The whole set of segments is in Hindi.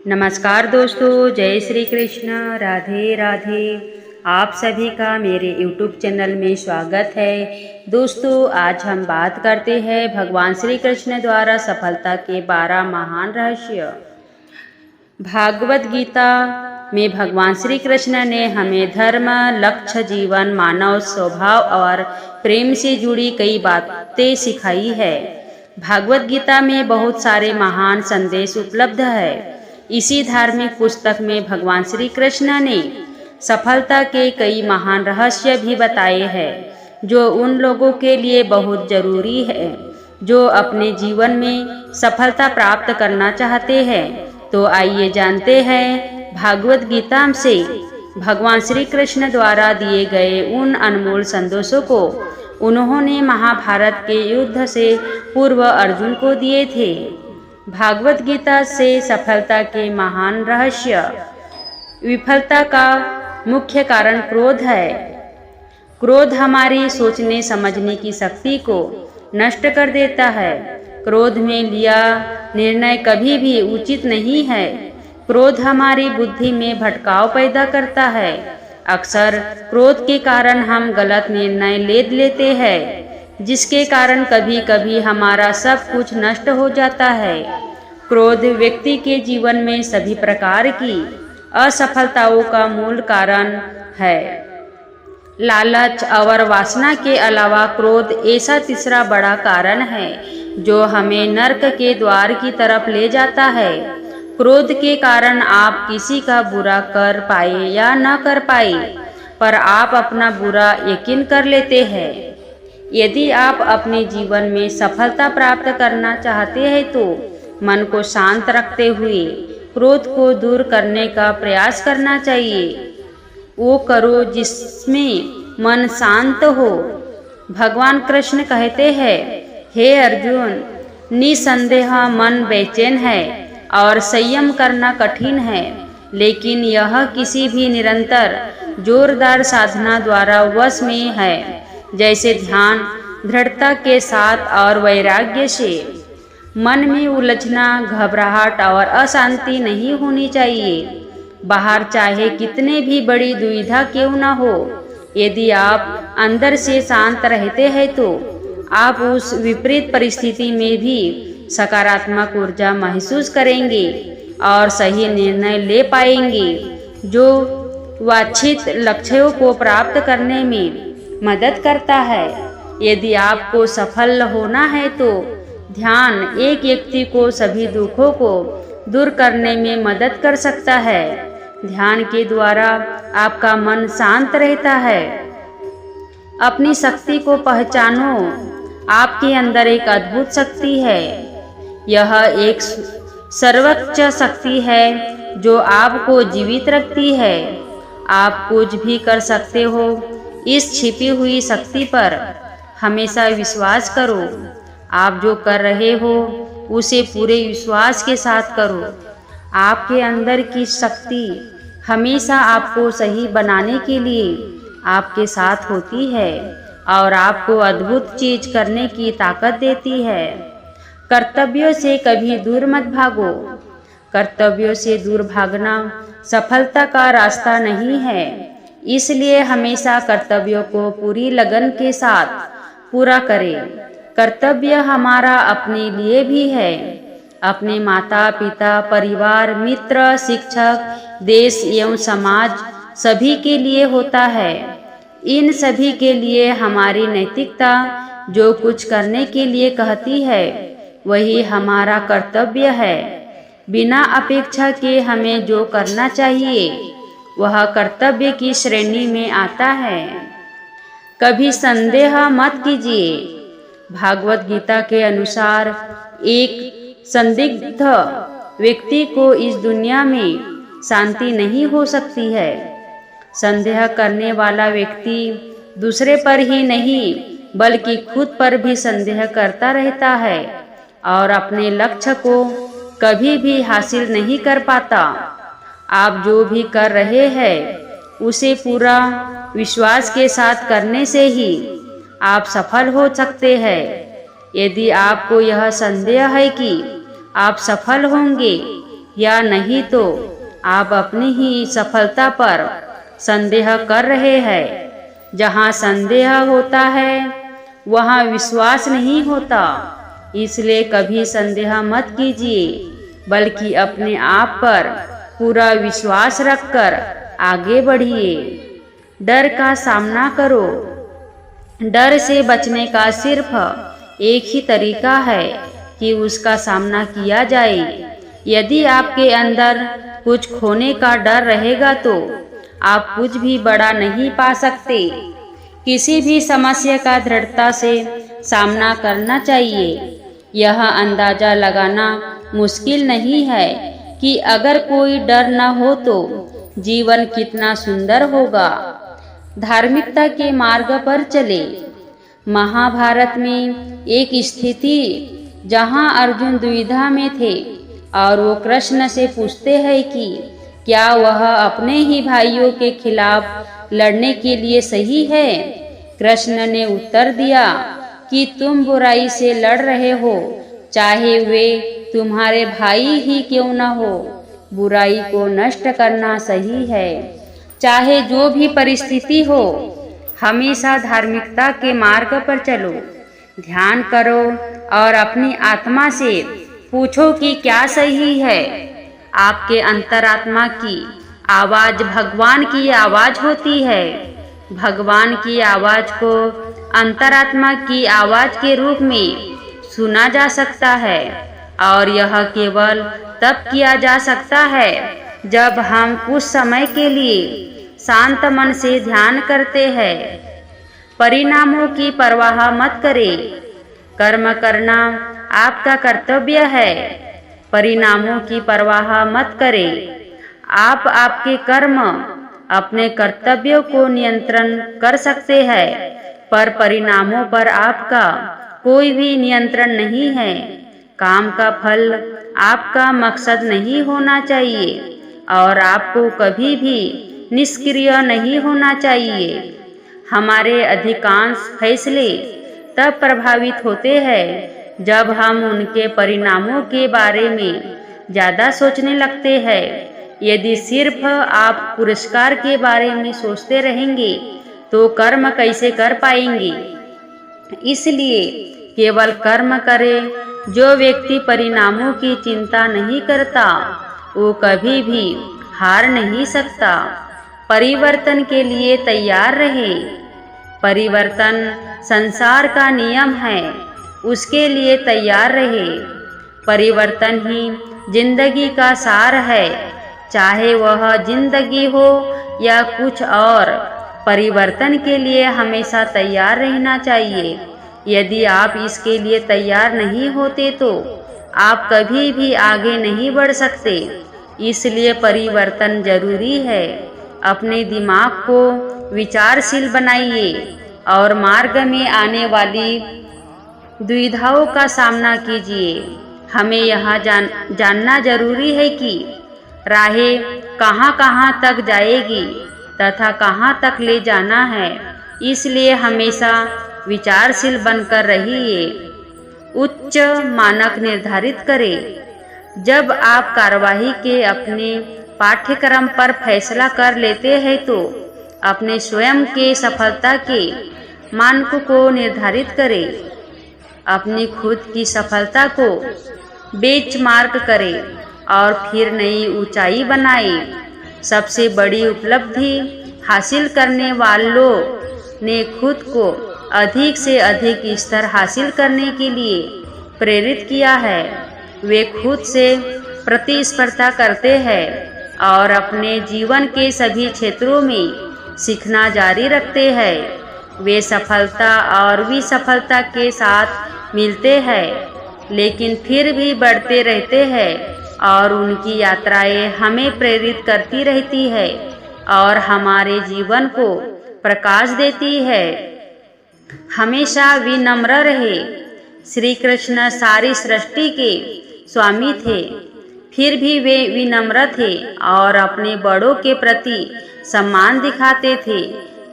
नमस्कार दोस्तों, जय श्री कृष्ण, राधे राधे। आप सभी का मेरे YouTube चैनल में स्वागत है। दोस्तों, आज हम बात करते हैं भगवान श्री कृष्ण द्वारा सफलता के 12 महान रहस्य। भागवत गीता में भगवान श्री कृष्ण ने हमें धर्म, लक्ष्य, जीवन, मानव स्वभाव और प्रेम से जुड़ी कई बातें सिखाई है। भागवत गीता में बहुत सारे महान संदेश उपलब्ध है। इसी धार्मिक पुस्तक में भगवान श्री कृष्ण ने सफलता के कई महान रहस्य भी बताए हैं, जो उन लोगों के लिए बहुत जरूरी है जो अपने जीवन में सफलता प्राप्त करना चाहते हैं। तो आइए जानते हैं भागवत गीता से भगवान श्री कृष्ण द्वारा दिए गए उन अनमोल संदेशों को। उन्होंने महाभारत के युद्ध से पूर्व अर्जुन को दिए थे। भागवत गीता से सफलता के महान रहस्य। विफलता का मुख्य कारण क्रोध है। क्रोध हमारी सोचने समझने की शक्ति को नष्ट कर देता है। क्रोध में लिया निर्णय कभी भी उचित नहीं है। क्रोध हमारी बुद्धि में भटकाव पैदा करता है। अक्सर क्रोध के कारण हम गलत निर्णय ले लेते हैं, जिसके कारण कभी कभी हमारा सब कुछ नष्ट हो जाता है। क्रोध व्यक्ति के जीवन में सभी प्रकार की असफलताओं का मूल कारण है। लालच और वासना के अलावा क्रोध ऐसा तीसरा बड़ा कारण है जो हमें नरक के द्वार की तरफ ले जाता है। क्रोध के कारण आप किसी का बुरा कर पाए या न कर पाए, पर आप अपना बुरा यकीन कर लेते हैं। यदि आप अपने जीवन में सफलता प्राप्त करना चाहते हैं तो मन को शांत रखते हुए क्रोध को दूर करने का प्रयास करना चाहिए। वो करो जिसमें मन शांत हो। भगवान कृष्ण कहते हैं, हे अर्जुन, निसंदेह मन बेचैन है और संयम करना कठिन है, लेकिन यह किसी भी निरंतर जोरदार साधना द्वारा वश में है, जैसे ध्यान, दृढ़ता के साथ और वैराग्य से। मन में उलझना, घबराहट और अशांति नहीं होनी चाहिए। बाहर चाहे कितने भी बड़ी दुविधा क्यों न हो, यदि आप अंदर से शांत रहते हैं तो आप उस विपरीत परिस्थिति में भी सकारात्मक ऊर्जा महसूस करेंगे और सही निर्णय ले पाएंगे, जो वांछित लक्ष्यों को प्राप्त करने में मदद करता है। यदि आपको सफल होना है तो ध्यान एक व्यक्ति को सभी दुखों को दूर करने में मदद कर सकता है। ध्यान के द्वारा आपका मन शांत रहता है। अपनी शक्ति को पहचानो। आपके अंदर एक अद्भुत शक्ति है। यह एक सर्वोच्च शक्ति है जो आपको जीवित रखती है। आप कुछ भी कर सकते हो। इस छिपी हुई शक्ति पर हमेशा विश्वास करो। आप जो कर रहे हो उसे पूरे विश्वास के साथ करो। आपके अंदर की शक्ति हमेशा आपको सही बनाने के लिए आपके साथ होती है और आपको अद्भुत चीज करने की ताकत देती है। कर्तव्यों से कभी दूर मत भागो। कर्तव्यों से दूर भागना सफलता का रास्ता नहीं है। इसलिए हमेशा कर्तव्यों को पूरी लगन के साथ पूरा करें। कर्तव्य हमारा अपने लिए भी है। अपने माता पिता, परिवार, मित्र, शिक्षक, देश एवं समाज सभी के लिए होता है। इन सभी के लिए हमारी नैतिकता जो कुछ करने के लिए कहती है वही हमारा कर्तव्य है। बिना अपेक्षा के हमें जो करना चाहिए वह कर्तव्य की श्रेणी में आता है। कभी संदेह मत कीजिए। भागवत गीता के अनुसार एक संदिग्ध व्यक्ति को इस दुनिया में शांति नहीं हो सकती है। संदेह करने वाला व्यक्ति दूसरे पर ही नहीं बल्कि खुद पर भी संदेह करता रहता है और अपने लक्ष्य को कभी भी हासिल नहीं कर पाता। आप जो भी कर रहे हैं उसे पूरा विश्वास के साथ करने से ही आप सफल हो सकते हैं। यदि आपको यह संदेह है कि आप सफल होंगे या नहीं तो आप अपनी ही सफलता पर संदेह कर रहे हैं। जहाँ संदेह होता है वहाँ विश्वास नहीं होता, इसलिए कभी संदेह मत कीजिए, बल्कि अपने आप पर पूरा विश्वास रखकर आगे बढ़िए। डर का सामना करो। डर से बचने का सिर्फ एक ही तरीका है कि उसका सामना किया जाए। यदि आपके अंदर कुछ खोने का डर रहेगा तो आप कुछ भी बड़ा नहीं पा सकते। किसी भी समस्या का दृढ़ता से सामना करना चाहिए। यह अंदाजा लगाना मुश्किल नहीं है कि अगर कोई डर न हो तो जीवन कितना सुंदर होगा। धार्मिकता के मार्ग पर चले। महाभारत में एक स्थिति जहां अर्जुन दुविधा में थे और वो कृष्ण से पूछते हैं कि क्या वह अपने ही भाइयों के खिलाफ लड़ने के लिए सही है। कृष्ण ने उत्तर दिया कि तुम बुराई से लड़ रहे हो, चाहे वे तुम्हारे भाई ही क्यों न हो। बुराई को नष्ट करना सही है, चाहे जो भी परिस्थिति हो। हमेशा धार्मिकता के मार्ग पर चलो, ध्यान करो और अपनी आत्मा से पूछो कि क्या सही है। आपके अंतरात्मा की आवाज भगवान की आवाज होती है। भगवान की आवाज को अंतरात्मा की आवाज के रूप में सुना जा सकता है और यह केवल तब किया जा सकता है जब हम कुछ समय के लिए शांत मन से ध्यान करते हैं। परिणामों की परवाह मत करें। कर्म करना आपका कर्तव्य है। परिणामों की परवाह मत करें। आप आपके कर्म अपने कर्तव्यों को नियंत्रण कर सकते हैं, पर परिणामों पर आपका कोई भी नियंत्रण नहीं है। काम का फल आपका मकसद नहीं होना चाहिए और आपको कभी भी निष्क्रिय नहीं होना चाहिए। हमारे अधिकांश फैसले तब प्रभावित होते हैं जब हम उनके परिणामों के बारे में ज़्यादा सोचने लगते हैं। यदि सिर्फ आप पुरस्कार के बारे में सोचते रहेंगे तो कर्म कैसे कर पाएंगे। इसलिए केवल कर्म करें। जो व्यक्ति परिणामों की चिंता नहीं करता वो कभी भी हार नहीं सकता। परिवर्तन के लिए तैयार रहे। परिवर्तन संसार का नियम है, उसके लिए तैयार रहे। परिवर्तन ही जिंदगी का सार है, चाहे वह जिंदगी हो या कुछ और। परिवर्तन के लिए हमेशा तैयार रहना चाहिए। यदि आप इसके लिए तैयार नहीं होते तो आप कभी भी आगे नहीं बढ़ सकते। इसलिए परिवर्तन जरूरी है। अपने दिमाग को विचारशील बनाइए और मार्ग में आने वाली दुविधाओं का सामना कीजिए। हमें यह जानना जरूरी है कि राहें कहाँ तक जाएगी तथा कहाँ तक ले जाना है। इसलिए हमेशा विचारशील बनकर रहिए। उच्च मानक निर्धारित करें। जब आप कार्यवाही के अपने पाठ्यक्रम पर फैसला कर लेते हैं तो अपने स्वयं के सफलता के मानक को निर्धारित करें। अपनी खुद की सफलता को बेंचमार्क करें और फिर नई ऊंचाई बनाएं। सबसे बड़ी उपलब्धि हासिल करने वालों ने खुद को अधिक से अधिक स्तर हासिल करने के लिए प्रेरित किया है। वे खुद से प्रतिस्पर्धा करते हैं और अपने जीवन के सभी क्षेत्रों में सीखना जारी रखते हैं। वे सफलता और विसफलता के साथ मिलते हैं, लेकिन फिर भी बढ़ते रहते हैं और उनकी यात्राएं हमें प्रेरित करती रहती है और हमारे जीवन को प्रकाश देती है। हमेशा विनम्र रहे। श्री कृष्ण सारी सृष्टि के स्वामी थे, फिर भी वे विनम्र थे और अपने बड़ों के प्रति सम्मान दिखाते थे,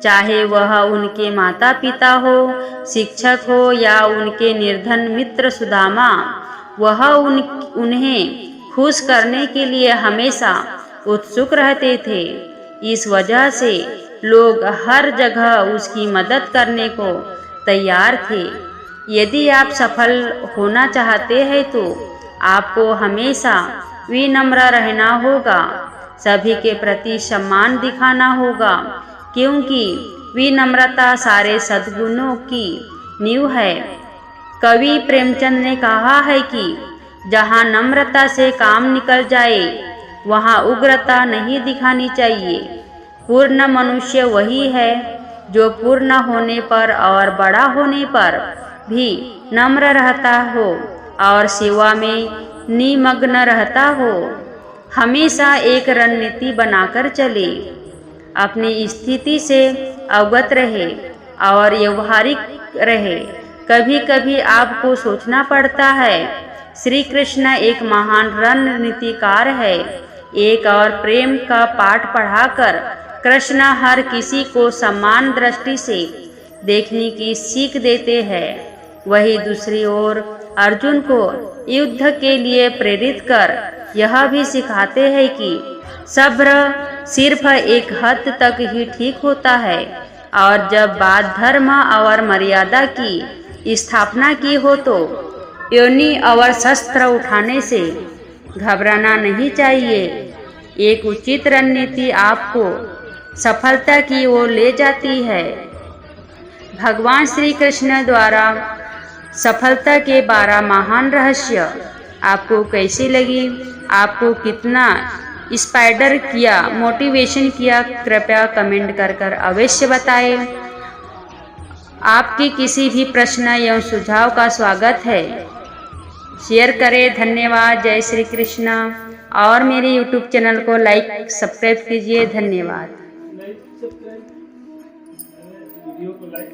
चाहे वह उनके माता पिता हो, शिक्षक हो या उनके निर्धन मित्र सुदामा। वह उन्हें खुश करने के लिए हमेशा उत्सुक रहते थे। इस वजह से लोग हर जगह उसकी मदद करने को तैयार थे। यदि आप सफल होना चाहते हैं तो आपको हमेशा विनम्र रहना होगा, सभी के प्रति सम्मान दिखाना होगा, क्योंकि विनम्रता सारे सद्गुणों की नींव है। कवि प्रेमचंद ने कहा है कि जहाँ नम्रता से काम निकल जाए वहाँ उग्रता नहीं दिखानी चाहिए। पूर्ण मनुष्य वही है जो पूर्ण होने पर और बड़ा होने पर भी नम्र रहता हो और सेवा में निमग्न रहता हो। हमेशा एक रणनीति बनाकर चले, अपनी स्थिति से अवगत रहे और व्यवहारिक रहे। कभी कभी आपको सोचना पड़ता है। श्री कृष्ण एक महान रणनीतिकार है। एक और प्रेम का पाठ पढ़ाकर कृष्ण हर किसी को समान दृष्टि से देखने की सीख देते हैं। वही दूसरी ओर अर्जुन को युद्ध के लिए प्रेरित कर यह भी सिखाते हैं कि सब्र सिर्फ एक हद तक ही ठीक होता है और जब बात धर्म और मर्यादा की स्थापना की हो तो योनि और शस्त्र उठाने से घबराना नहीं चाहिए। एक उचित रणनीति आपको सफलता की ओर ले जाती है। भगवान श्री कृष्ण द्वारा सफलता के 12 महान रहस्य आपको कैसी लगी? आपको कितना इंस्पायर किया, मोटिवेशन किया? कृपया कमेंट कर अवश्य बताएं। आपके किसी भी प्रश्न एवं सुझाव का स्वागत है। शेयर करें। धन्यवाद। जय श्री कृष्ण। और मेरे YouTube चैनल को लाइक सब्सक्राइब कीजिए। धन्यवाद। वीडियो को लाइक